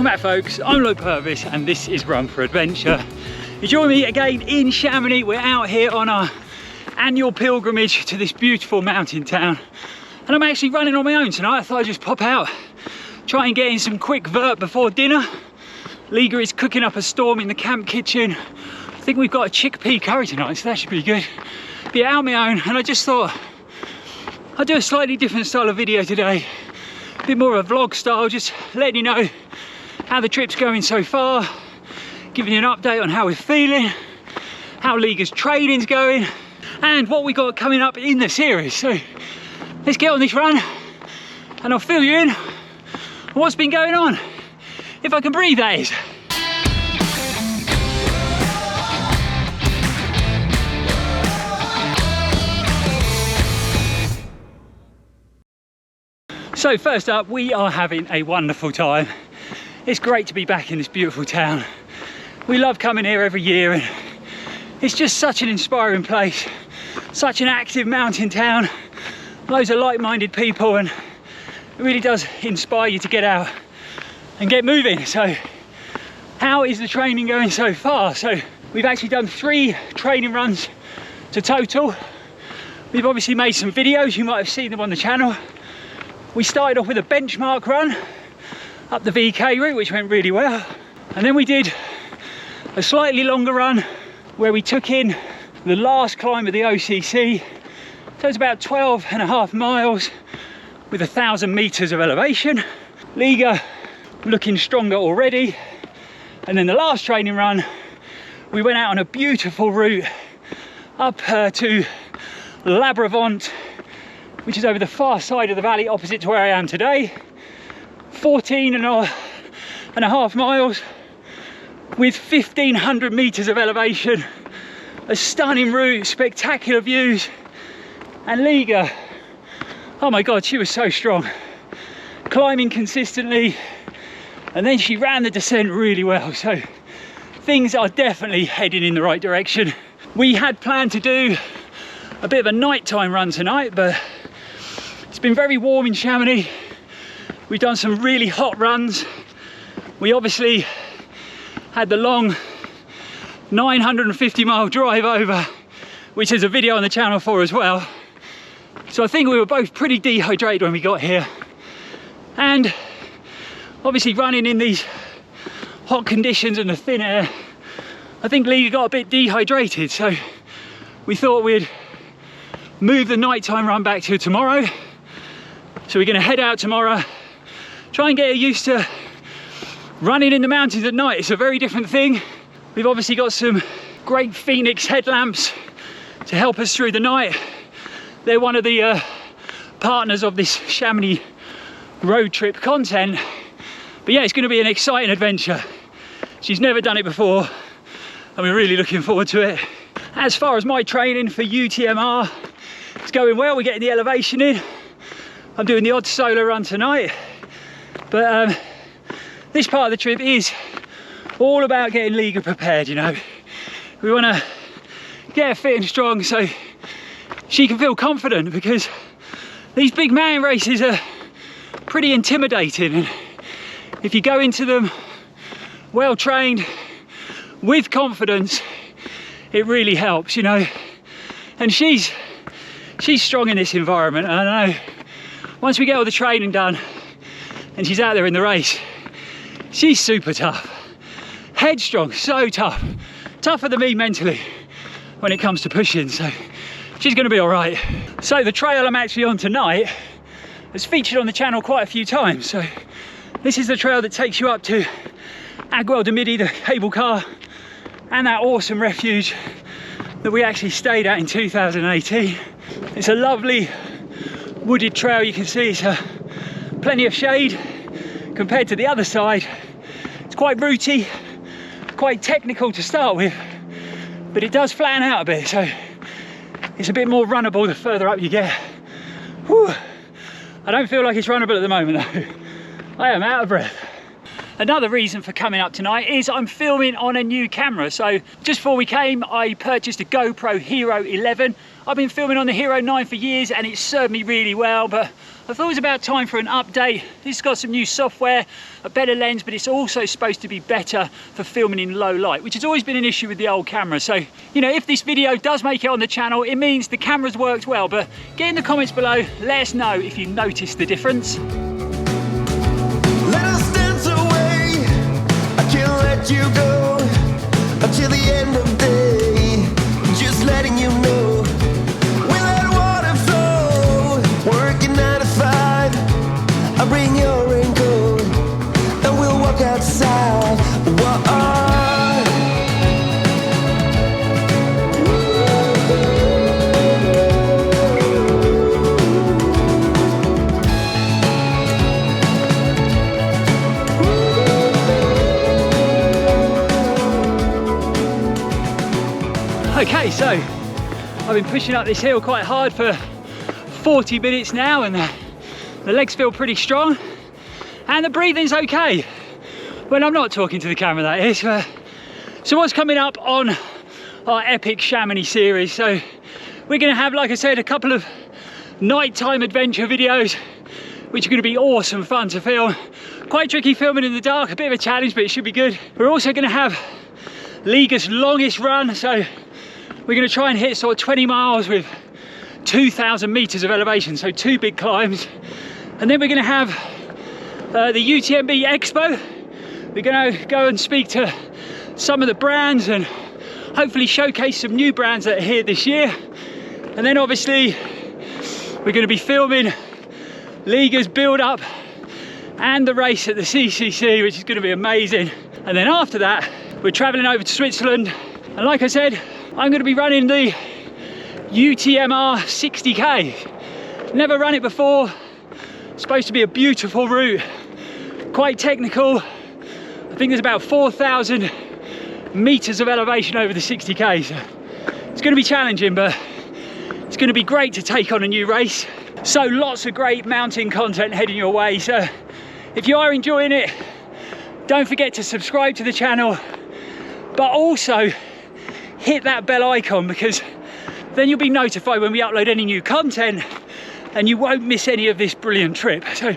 Welcome back folks, I'm Lloyd Purvis and this is Run4Adventure. You join me again in Chamonix. We're out here on our annual pilgrimage to this beautiful mountain town. And I'm actually running on my own tonight. I thought I'd just pop out, try and get in some quick vert before dinner. Liga is cooking up a storm in the camp kitchen. I think we've got a chickpea curry tonight, so that should be good. Be out on my own, and I just thought I'd do a slightly different style of video today. A bit more of a vlog style, just letting you know how the trip's going so far, giving you an update on how we're feeling, how Liga's training's going, and what we got coming up in the series. So let's get on this run and I'll fill you in on what's been going on, if I can breathe, that is. So first up, we are having a wonderful time. It's great to be back in this beautiful town. We love coming here every year, and it's just such an inspiring place, such an active mountain town, loads of like-minded people, and it really does inspire you to get out and get moving. So how is the training going so far? So we've actually done 3 training runs to total. We've obviously made some videos, you might have seen them on the channel. We started off with a benchmark run up the VK route, which went really well. And then we did a slightly longer run where we took in the last climb of the OCC. So it's about 12.5 miles with 1,000 meters of elevation. Liga looking stronger already. And then the last training run, we went out on a beautiful route up to Labravant, which is over the far side of the valley opposite to where I am today. 14.5 miles with 1,500 meters of elevation. A stunning route, spectacular views. And Liga, oh my God, she was so strong. Climbing consistently, and then she ran the descent really well. So things are definitely heading in the right direction. We had planned to do a bit of a nighttime run tonight, but it's been very warm in Chamonix. We've done some really hot runs. We obviously had the long 950 mile drive over, which there's a video on the channel for as well. So I think we were both pretty dehydrated when we got here. And obviously running in these hot conditions and the thin air, I think Liga got a bit dehydrated. So we thought we'd move the nighttime run back to tomorrow. So we're gonna head out tomorrow, try and get used to running in the mountains at night. It's a very different thing. We've obviously got some great Phoenix headlamps to help us through the night. They're one of the partners of this Chamonix road trip content. But yeah, it's gonna be an exciting adventure. She's never done it before, and we're really looking forward to it. As far as my training for UTMR, it's going well. We're getting the elevation in. I'm doing the odd solo run tonight, but this part of the trip is all about getting Liga prepared, you know. We want to get her fit and strong so she can feel confident, because these big mountain races are pretty intimidating, and if you go into them well trained with confidence, it really helps, you know. And she's strong in this environment, and I know once we get all the training done and she's out there in the race, she's super tough, headstrong, so tough, tougher than me mentally when it comes to pushing. So she's going to be all right. So the trail I'm actually on tonight has featured on the channel quite a few times. So this is the trail that takes you up to Aguel de Midi, the cable car, and that awesome refuge that we actually stayed at in 2018. It's a lovely wooded trail. You can see it's plenty of shade compared to the other side. It's quite rooty, quite technical to start with, but it does flatten out a bit, so it's a bit more runnable the further up you get. Whew. I don't feel like it's runnable at the moment though. I am out of breath. Another reason for coming up tonight is I'm filming on a new camera. So just before we came, I purchased a GoPro Hero 11. I've been filming on the Hero 9 for years and it's served me really well, but I thought it was about time for an update. This has got some new software, a better lens, but it's also supposed to be better for filming in low light, which has always been an issue with the old camera. So, you know, if this video does make it on the channel, it means the camera's worked well, but get in the comments below, let us know if you notice the difference. Let us dance away, I can't let you go until the end of day, just letting you know. We'll let water flow, working 9 to 5. I'll bring your raincoat and we'll walk outside. Whoa. Okay, so I've been pushing up this hill quite hard for 40 minutes now, and the legs feel pretty strong and the breathing's okay when I'm not talking to the camera, that is. So what's coming up on our epic Chamonix series? So we're going to have, like I said, a couple of nighttime adventure videos which are going to be awesome fun to film. Quite tricky filming in the dark, a bit of a challenge, but it should be good. We're also going to have Liga's longest run, so we're going to try and hit sort of 20 miles with 2,000 meters of elevation, so 2 big climbs. And then we're going to have the UTMB Expo. We're going to go and speak to some of the brands and hopefully showcase some new brands that are here this year. And then obviously we're going to be filming Liga's build up and the race at the CCC, which is going to be amazing. And then after that, we're traveling over to Switzerland. And like I said, I'm going to be running the UTMB 60k. Never run it before. It's supposed to be a beautiful route, quite technical. I think there's about 4,000 meters of elevation over the 60k. So it's going to be challenging, but it's going to be great to take on a new race. So lots of great mountain content heading your way. So if you are enjoying it, don't forget to subscribe to the channel, but also hit that bell icon, because then you'll be notified when we upload any new content and you won't miss any of this brilliant trip. So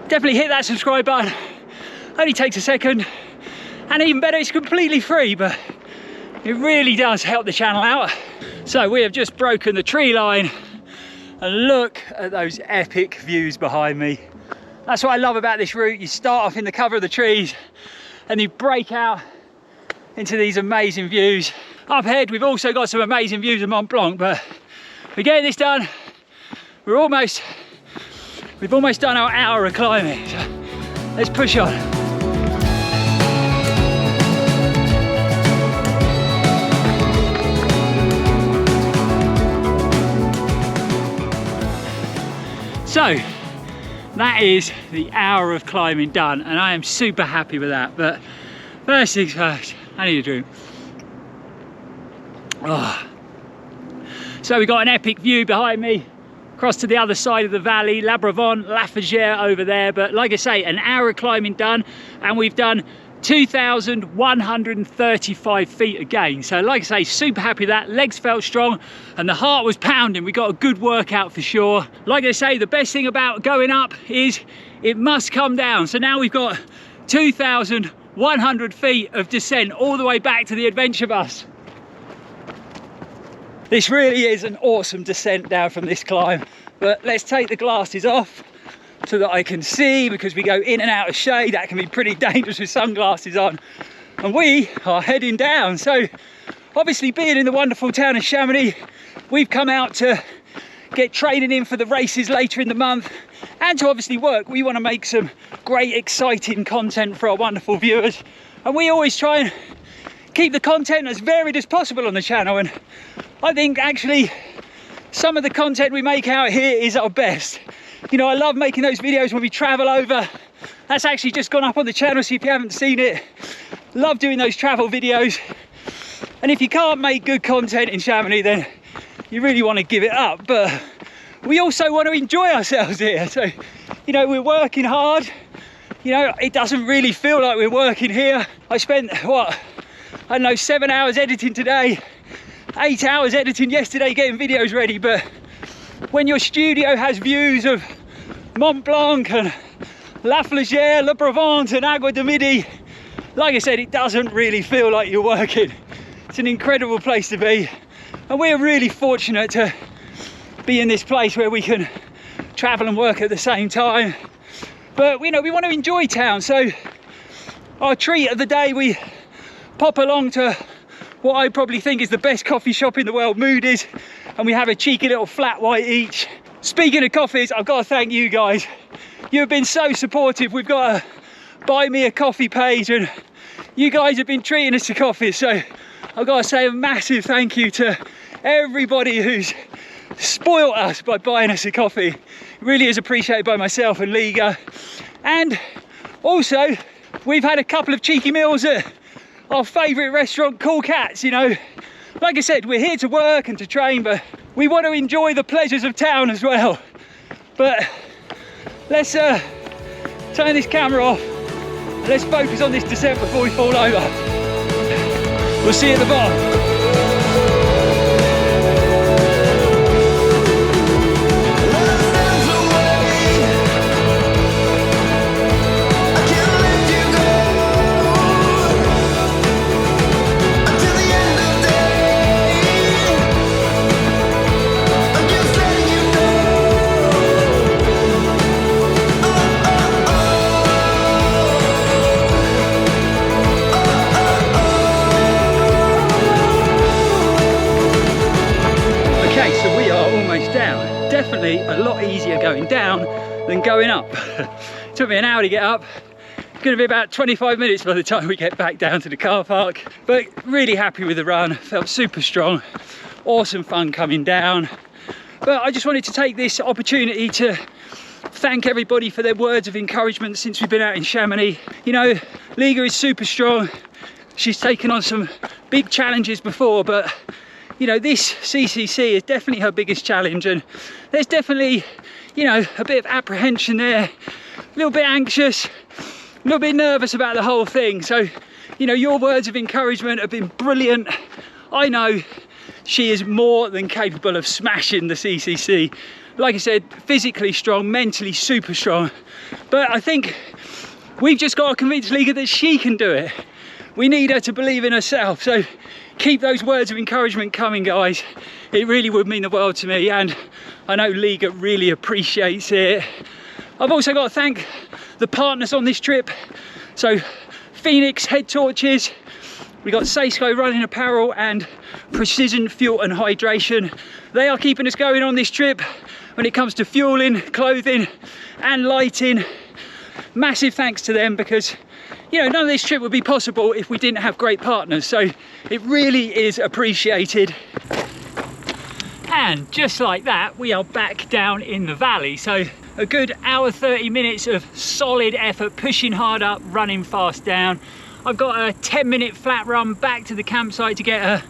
definitely hit that subscribe button. Only takes a second, and even better, it's completely free, but it really does help the channel out. So we have just broken the tree line, and look at those epic views behind me. That's what I love about this route. You start off in the cover of the trees and you break out into these amazing views. Up ahead, we've also got some amazing views of Mon Blanc, but we're getting this done. We've almost done our hour of climbing. So let's push on. So that is the hour of climbing done, and I am super happy with that. But first things first, I need a drink. Oh. So we've got an epic view behind me, across to the other side of the valley, La Bravante, La Fagère over there. But like I say, an hour of climbing done, and we've done 2,135 feet again. So like I say, super happy with that. Legs felt strong and the heart was pounding. We got a good workout for sure. Like I say, the best thing about going up is it must come down. So now we've got 2,100 feet of descent all the way back to the adventure bus. This really is an awesome descent down from this climb, but let's take the glasses off so that I can see, because we go in and out of shade. That can be pretty dangerous with sunglasses on. And we are heading down. So obviously, being in the wonderful town of Chamonix, we've come out to get training in for the races later in the month, and to obviously work. We want to make some great, exciting content for our wonderful viewers, and we always try and keep the content as varied as possible on the channel. And I think actually some of the content we make out here is our best. You know, I love making those videos when we travel over. That's actually just gone up on the channel, so if you haven't seen it, love doing those travel videos. And if you can't make good content in Chamonix, then you really want to give it up. But we also want to enjoy ourselves here. So, you know, we're working hard. You know, it doesn't really feel like we're working here. I spent, what, I don't know, 7 hours editing today, 8 hours editing yesterday, getting videos ready. But when your studio has views of Mont Blanc and La Flégère, La Provence and Agua de Midi. Like I said, it doesn't really feel like you're working. It's an incredible place to be, and we're really fortunate to be in this place where we can travel and work at the same time. But we want to enjoy town, so our treat of the day, we pop along to what I probably think is the best coffee shop in the world, Moody's, and we have a cheeky little flat white each. Speaking of coffees, I've got to thank you guys. You have been so supportive. We've got a buy me a coffee page, and you guys have been treating us to coffee, so I've got to say a massive thank you to everybody who's spoilt us by buying us a coffee. It really is appreciated by myself and Liga. And also, we've had a couple of cheeky meals at our favourite restaurant, Cool Cats. Like I said, we're here to work and to train, but we want to enjoy the pleasures of town as well. But let's turn this camera off and let's focus on this descent before we fall over. We'll see you at the bottom. Definitely a lot easier going down than going up. Took me an hour to get up. It's going to be about 25 minutes by the time we get back down to the car park. But really happy with the run, felt super strong, awesome fun coming down. But I just wanted to take this opportunity to thank everybody for their words of encouragement since we've been out in Chamonix. Liga is super strong. She's taken on some big challenges before, but this CCC is definitely her biggest challenge, and there's definitely, a bit of apprehension there, a little bit anxious, a little bit nervous about the whole thing. So, your words of encouragement have been brilliant. I know she is more than capable of smashing the CCC. Like I said, physically strong, mentally super strong. But I think we've just got to convince Liga that she can do it. We need her to believe in herself. So keep those words of encouragement coming, guys. It really would mean the world to me, and I know Liga really appreciates it. I've also got to thank the partners on this trip. So Phoenix Head Torches, we got Seisco Running Apparel and Precision Fuel and Hydration. They are keeping us going on this trip when it comes to fueling, clothing and lighting. Massive thanks to them, because none of this trip would be possible if we didn't have great partners, so it really is appreciated. And just like that, we are back down in the valley. So a good hour 30 minutes of solid effort, pushing hard up, running fast down. I've got a 10-minute flat run back to the campsite to get a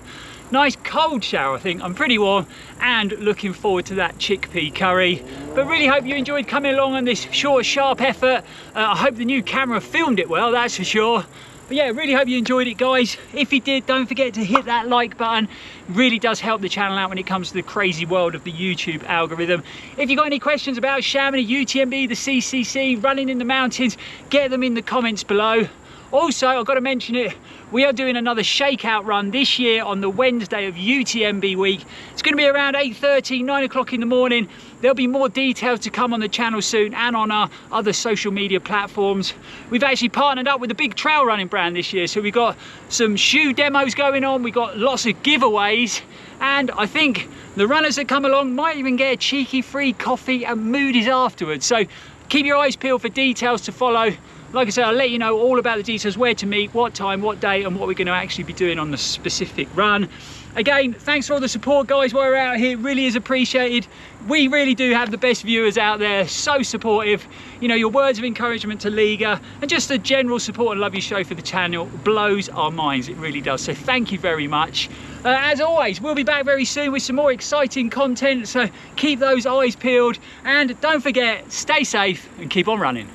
nice cold shower. I think I'm pretty warm, and looking forward to that chickpea curry. But really hope you enjoyed coming along on this short, sharp effort. I hope the new camera filmed it well, that's for sure. But yeah, really hope you enjoyed it, guys. If you did, don't forget to hit that like button. It really does help the channel out when it comes to the crazy world of the YouTube algorithm. If you've got any questions about Chamonix, UTMB, the CCC, running in the mountains, get them in the comments below. Also, I've got to mention it, we are doing another shakeout run this year on the Wednesday of UTMB week. It's going to be around 8:30, 9 o'clock in the morning. There'll be more details to come on the channel soon and on our other social media platforms. We've actually partnered up with a big trail running brand this year, so we've got some shoe demos going on, we've got lots of giveaways, and I think the runners that come along might even get a cheeky free coffee and Moody's afterwards. So keep your eyes peeled for details to follow. Like I said, I'll let you know all about the details, where to meet, what time, what day, and what we're going to actually be doing on the specific run. Again, thanks for all the support, guys, while we're out here. It really is appreciated. We really do have the best viewers out there, so supportive. Your words of encouragement to Liga and just the general support and love you show for the channel blows our minds. It really does. So thank you very much. As always, we'll be back very soon with some more exciting content. So keep those eyes peeled, and don't forget, stay safe and keep on running.